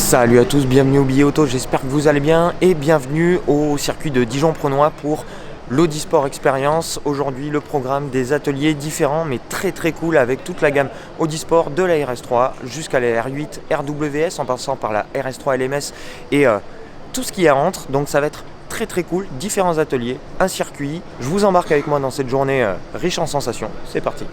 Salut à tous, bienvenue au Billet Auto, j'espère que vous allez bien et bienvenue au circuit de Dijon-Prenois pour l'Audi Sport Experience. Aujourd'hui le programme des ateliers différents mais très cool avec toute la gamme Audi Sport de la RS3 jusqu'à la R8 RWS en passant par la RS3 LMS et tout ce qui y entre. Donc ça va être très cool, différents ateliers, un circuit. Je vous embarque avec moi dans cette journée riche en sensations, c'est parti.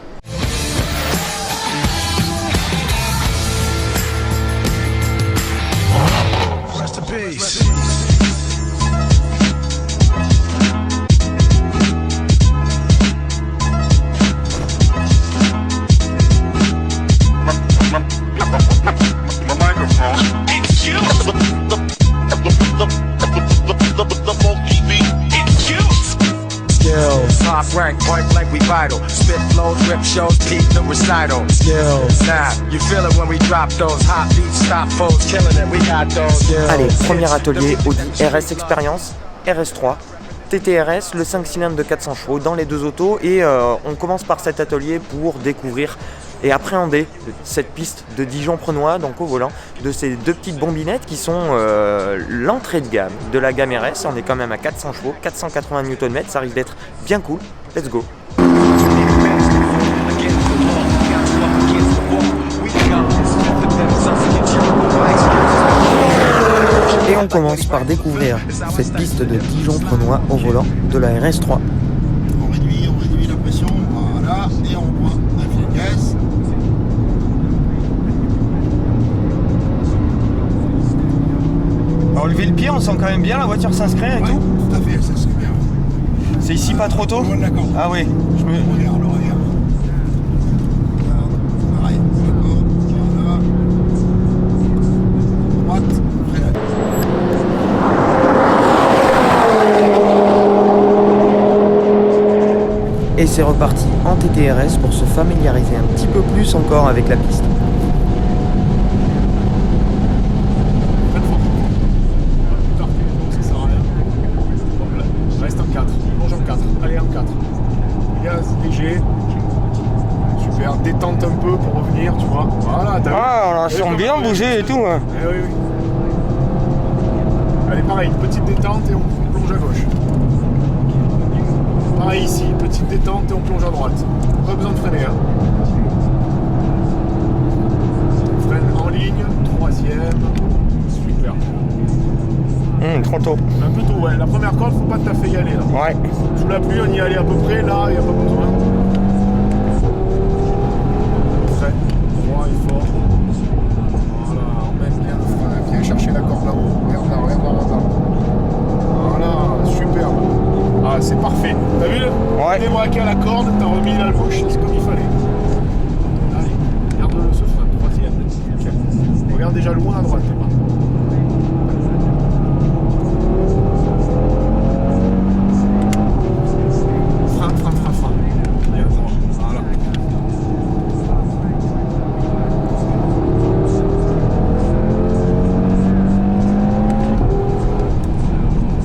Top rank, point blank, we vital. Spit flows, rip shows, keep the recital. Skills. Now, you feel it when we drop those hot beats, stop foes, killing it, we got those. Skills. Allez, premier atelier Audi RS Experience, RS3, TTRS, le 5 cylindres de 400 chevaux dans les deux autos. Et on commence par cet atelier pour découvrir et appréhender cette piste de Dijon-Prenois, donc au volant, de ces deux petites bombinettes qui sont l'entrée de gamme de la gamme RS. On est quand même à 400 chevaux, 480 Nm, ça risque d'être bien cool. Let's go! Et on commence par découvrir cette piste de Dijon-Prenois au volant de la RS3. On réduit la pression, voilà, et on reprend un fil de gaz. Enlever le pied, on sent quand même bien la voiture s'inscrit et tout. Tout à fait, ça c'est bien. C'est ici pas trop tôt? D'accord. Ah oui. Regarde. Pareil, d'accord, voilà. Droite, freinage. Et c'est reparti en TTRS pour se familiariser un petit peu plus encore avec la piste. Reste en 4, plonge en 4, allez en 4. Gaz léger. Super, détente un peu pour revenir, tu vois. Voilà, t'as vu. Ah, on la sent bien bouger et tout. Hein. Eh oui. Allez, pareil, petite détente et on plonge à gauche. Pareil ici, petite détente et on plonge à droite. Pas besoin de freiner. Hein. On freine en ligne, troisième. Super. Trop tôt. Un peu tôt, ouais. La première corde, faut pas tout à fait y aller. Là. Ouais. Sous la pluie, on y allait à peu près. Là, il n'y a pas besoin. Freine, droit et fort. Voilà, on met bien le frein. Viens chercher la corde là-haut. Regarde là. Voilà, superbe. Ah, c'est parfait. T'as vu? Ouais. Débraqué à la corde, t'as remis la bouche, c'est comme il fallait. Allez, regarde ce frein, troisième. Nickel. Regarde déjà loin à droite, t'es pas. Frein. Bien droit. Voilà.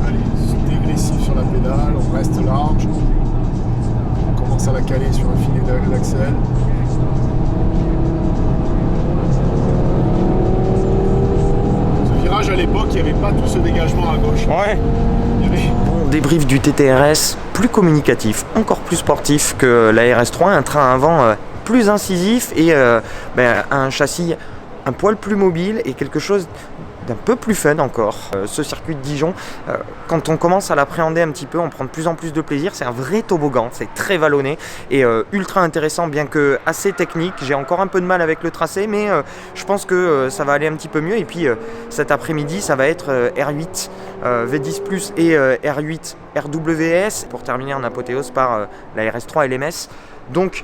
Allez, dégressif sur la pédale, on reste large. On commence à la caler sur un filet d'axel. Ce virage à l'époque, il n'y avait pas tout ce dégagement à gauche. Ouais. Il y avait... On débrief du TTRS, plus communicatif, encore plus sportif que la RS3, un train avant plus incisif et un châssis un poil plus mobile et quelque chose d'un peu plus fun encore. Ce circuit de Dijon, quand on commence à l'appréhender un petit peu, on prend de plus en plus de plaisir. C'est un vrai toboggan, c'est très vallonné et ultra intéressant, bien que assez technique. J'ai encore un peu de mal avec le tracé, mais je pense que ça va aller un petit peu mieux. Et puis cet après-midi, ça va être R8 V10 Plus et R8 RWS pour terminer en apothéose par la RS3 LMS. Donc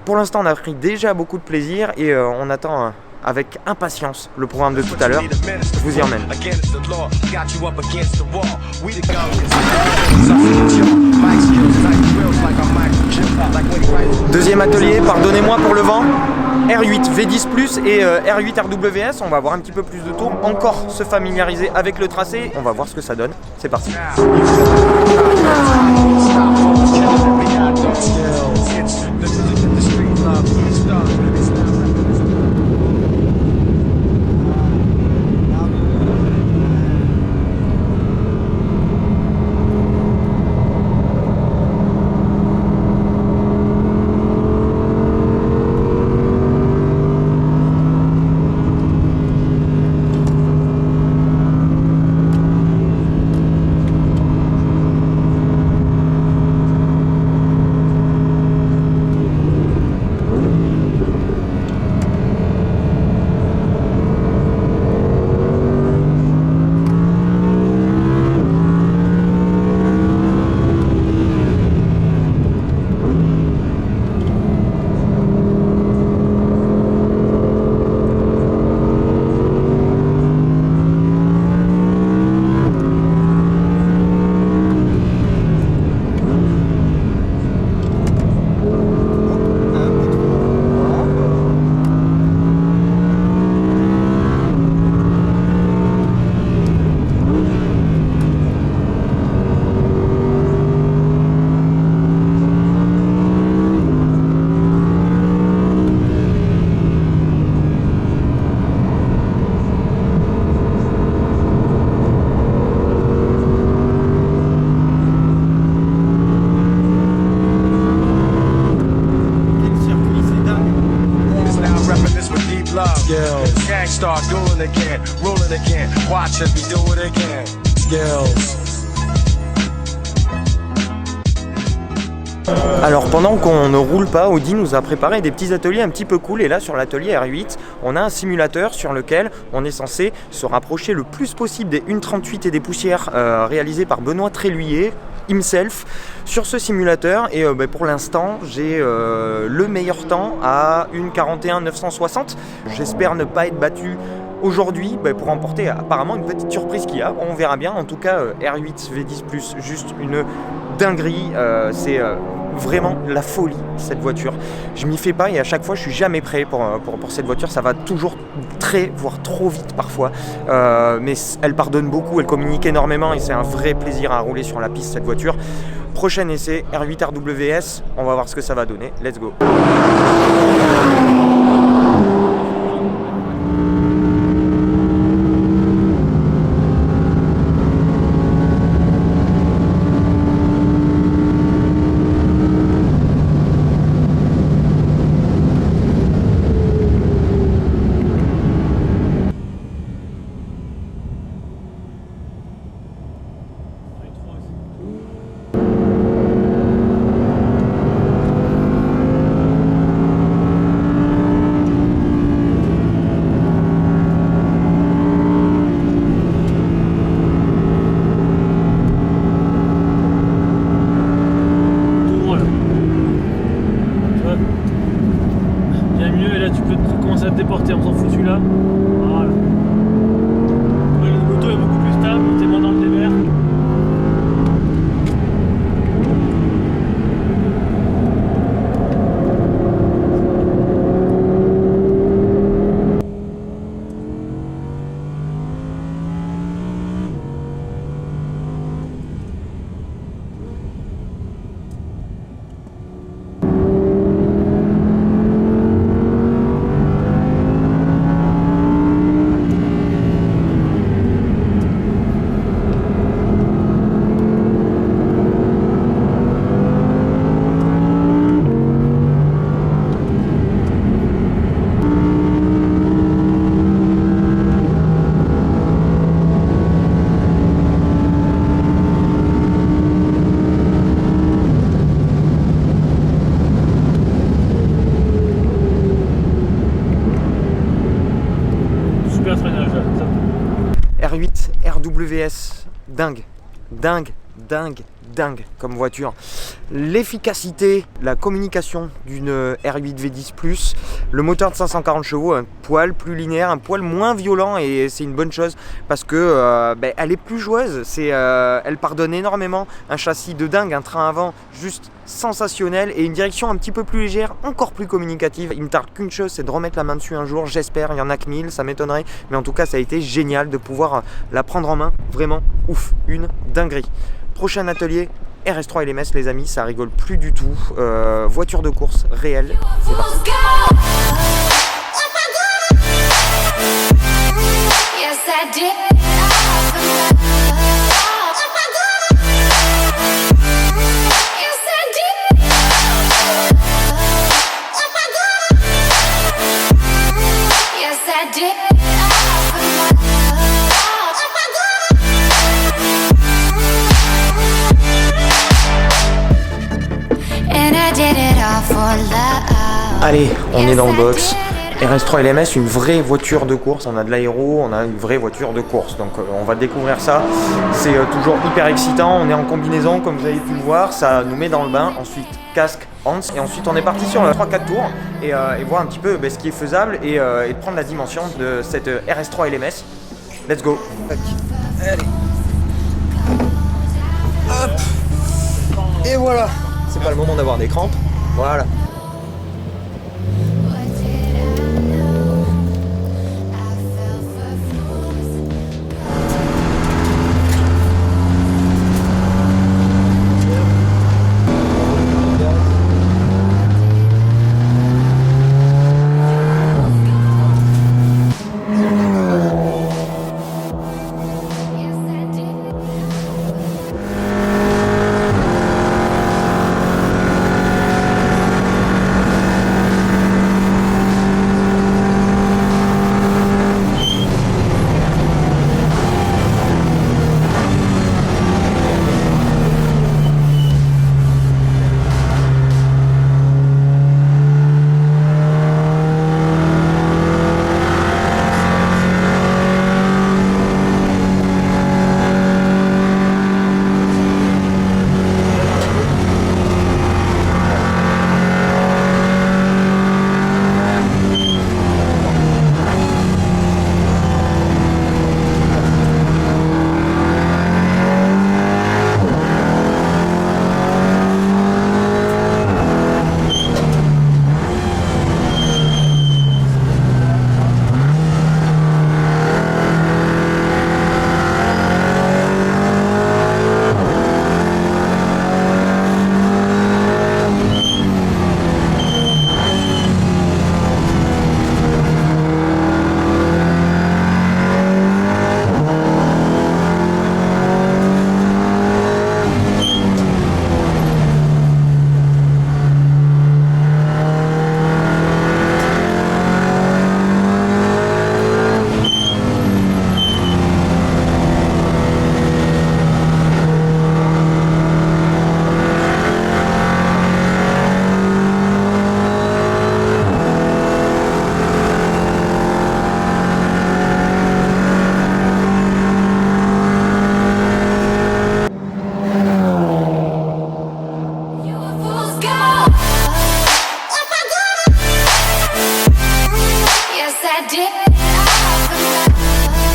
pour l'instant, on a pris déjà beaucoup de plaisir et on attend avec impatience le programme de tout à l'heure. Je vous y emmène. Deuxième atelier, pardonnez-moi pour le vent. R8 V10 Plus et R8 RWS. On va avoir un petit peu plus de tours. Encore se familiariser avec le tracé. On va voir ce que ça donne. C'est parti. rolling again, rolling again. Watch as we do it again. Skills. Alors pendant qu'on ne roule pas, Audi nous a préparé des petits ateliers un petit peu cool, et là sur l'atelier R8 on a un simulateur sur lequel on est censé se rapprocher le plus possible des 1.38 et des poussières réalisées par Benoît Tréluyer himself sur ce simulateur, et pour l'instant j'ai le meilleur temps à 1.41 960. J'espère ne pas être battu aujourd'hui pour remporter apparemment une petite surprise qu'il y a, on verra bien. En tout cas R8 V10+, juste une dinguerie, c'est vraiment la folie cette voiture. Je m'y fais pas et à chaque fois je suis jamais prêt pour cette voiture, ça va toujours très voire trop vite parfois, mais elle pardonne beaucoup, elle communique énormément et c'est un vrai plaisir à rouler sur la piste cette voiture. Prochain essai R8 RWS, on va voir ce que ça va donner, let's go. Déporter, on s'en fout celui-là. Voilà. Le moto est beaucoup plus stable, t'es moins dans le dévers. R8 RWS, dingue comme voiture. L'efficacité, la communication d'une R8 V10+, le moteur de 540 chevaux, un poil plus linéaire, un poil moins violent, et c'est une bonne chose parce que elle est plus joueuse, elle pardonne énormément, un châssis de dingue, un train avant juste sensationnel et une direction un petit peu plus légère, encore plus communicative. Il me tarde qu'une chose, c'est de remettre la main dessus un jour, j'espère, il y en a que 1000, ça m'étonnerait, mais en tout cas ça a été génial de pouvoir la prendre en main, vraiment ouf, une dinguerie. Prochain atelier, RS3 LMS les amis, ça rigole plus du tout, voiture de course réelle, c'est parti. Allez, on est dans le box. RS3 LMS, une vraie voiture de course. On a de l'aéro, on a une vraie voiture de course. Donc on va découvrir ça. C'est toujours hyper excitant. On est en combinaison, comme vous avez pu le voir. Ça nous met dans le bain. Ensuite, casque, Hans. Et ensuite, on est parti sur 3-4 tours et voir un petit peu ce qui est faisable et de prendre la dimension de cette RS3 LMS. Let's go. Allez. Hop. Et voilà. C'est pas le moment d'avoir des crampes. Voilà.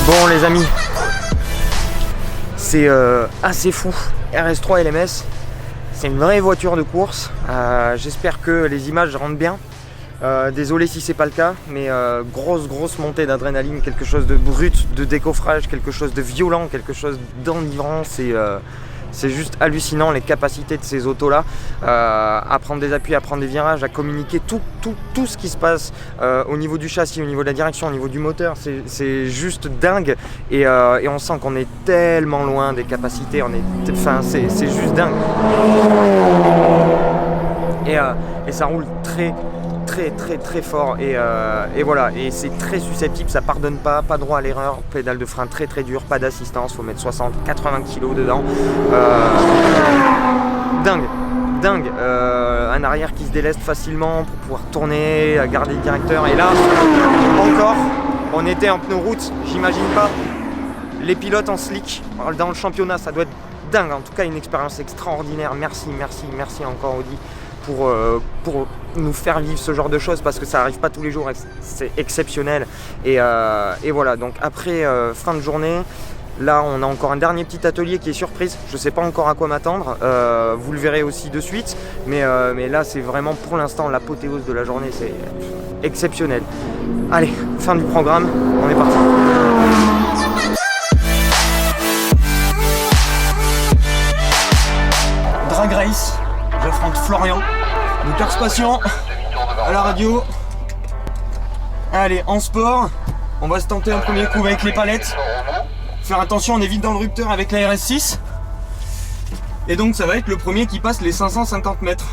Bon les amis, c'est assez fou. RS3 LMS, c'est une vraie voiture de course. J'espère que les images rendent bien. Désolé si c'est pas le cas, mais grosse montée d'adrénaline, quelque chose de brut, de décoffrage, quelque chose de violent, quelque chose d'enivrant. C'est juste hallucinant les capacités de ces autos là à prendre des appuis, à prendre des virages, à communiquer tout ce qui se passe au niveau du châssis, au niveau de la direction, au niveau du moteur. C'est juste dingue et on sent qu'on est tellement loin des capacités. C'est juste dingue et ça roule très fort et voilà, et c'est très susceptible, ça pardonne pas droit à l'erreur, pédale de frein très dur, pas d'assistance, faut mettre 60-80 kg dedans. Dingue, un arrière qui se déleste facilement pour pouvoir tourner, garder le directeur, et là encore on était en pneu route, j'imagine pas les pilotes en slick dans le championnat, ça doit être dingue, en tout cas une expérience extraordinaire. Merci encore Audi pour nous faire vivre ce genre de choses, parce que ça arrive pas tous les jours, c'est exceptionnel et voilà. Donc après fin de journée, là on a encore un dernier petit atelier qui est surprise, je sais pas encore à quoi m'attendre, vous le verrez aussi de suite, mais là c'est vraiment pour l'instant l'apothéose de la journée, c'est exceptionnel. Allez, fin du programme, on est parti. Drag Race, j'affronte Florian de Cars Passion à la radio. Allez, en sport, on va se tenter un premier coup avec les palettes. Faire attention, on est vite dans le rupteur avec la RS6. Et donc ça va être le premier qui passe les 550 mètres.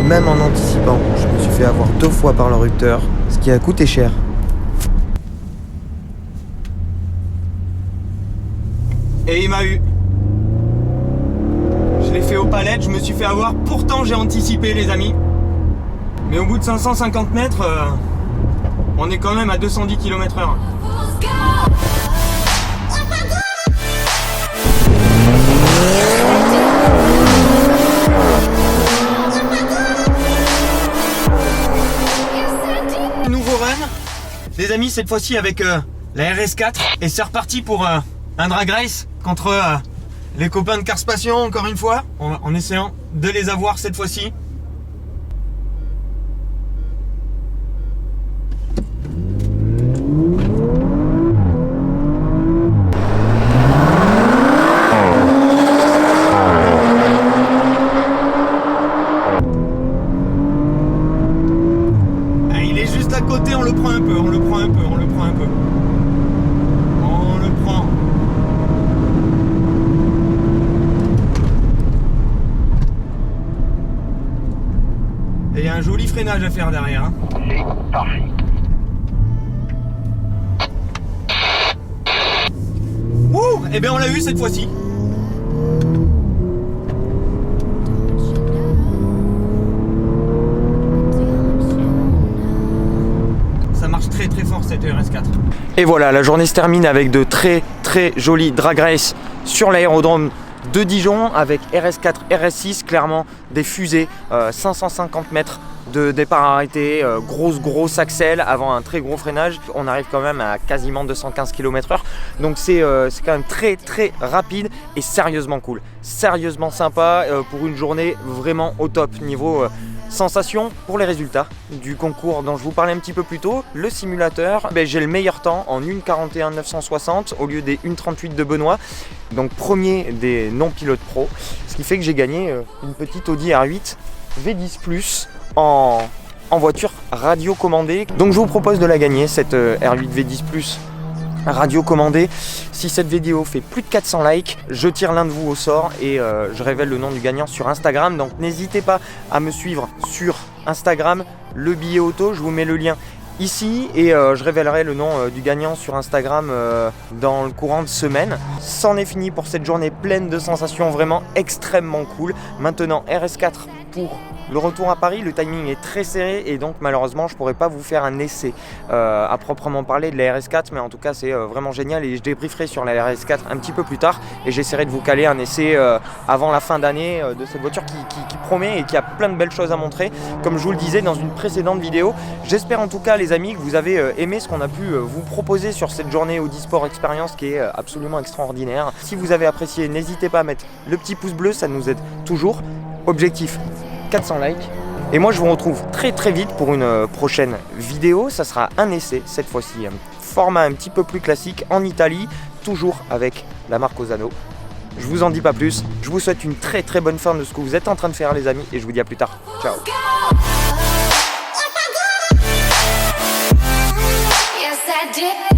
Même en anticipant, je me suis fait avoir 2 fois par le rupteur, ce qui a coûté cher. Et il m'a eu. Je l'ai fait aux palettes, je me suis fait avoir, pourtant j'ai anticipé les amis. Mais au bout de 550 mètres, on est quand même à 210 km/h. Les amis, cette fois-ci avec la RS4, et c'est reparti pour un drag race contre les copains de Cars Passion, encore une fois, en essayant de les avoir cette fois-ci. Côté, on le prend un peu. Et il y a un joli freinage à faire derrière. Hein. C'est parfait. Wouh! Eh bien on l'a eu cette fois-ci. Très fort cette RS4. Et voilà, la journée se termine avec de très jolis drag race sur l'aérodrome de Dijon avec RS4, RS6, clairement des fusées, 550 mètres de départ arrêté, grosse axelle avant un très gros freinage. On arrive quand même à quasiment 215 km/h, donc c'est quand même très rapide et sérieusement cool, sérieusement sympa pour une journée vraiment au top niveau sensation. Pour les résultats du concours dont je vous parlais un petit peu plus tôt, le simulateur, j'ai le meilleur temps en 1:41 960 au lieu des 1:38 de Benoît, donc premier des non-pilotes pro, ce qui fait que j'ai gagné une petite Audi R8 V10 Plus en voiture radio commandée. Donc je vous propose de la gagner, cette R8 V10 Plus radio commandée. Si cette vidéo fait plus de 400 likes, je tire l'un de vous au sort et je révèle le nom du gagnant sur Instagram. Donc n'hésitez pas à me suivre sur Instagram, le billet auto, je vous mets le lien ici et je révélerai le nom du gagnant sur Instagram dans le courant de semaine. C'en est fini pour cette journée pleine de sensations vraiment extrêmement cool. Maintenant RS4 pour le retour à Paris, le timing est très serré et donc malheureusement je pourrais pas vous faire un essai à proprement parler de la RS4, mais en tout cas c'est vraiment génial et je débrieferai sur la RS4 un petit peu plus tard et j'essaierai de vous caler un essai avant la fin d'année de cette voiture qui promet et qui a plein de belles choses à montrer, comme je vous le disais dans une précédente vidéo. J'espère en tout cas les amis que vous avez aimé ce qu'on a pu vous proposer sur cette journée Audi Sport Experience qui est absolument extraordinaire. Si vous avez apprécié, n'hésitez pas à mettre le petit pouce bleu, ça nous aide toujours. Objectif 400 likes. Et moi je vous retrouve très très vite pour une prochaine vidéo. Ça sera un essai cette fois-ci, un format un petit peu plus classique en Italie, toujours avec la marque Osano. Je vous en dis pas plus. Je vous souhaite une très très bonne fin de ce que vous êtes en train de faire les amis et je vous dis à plus tard. Ciao. Yes, I did.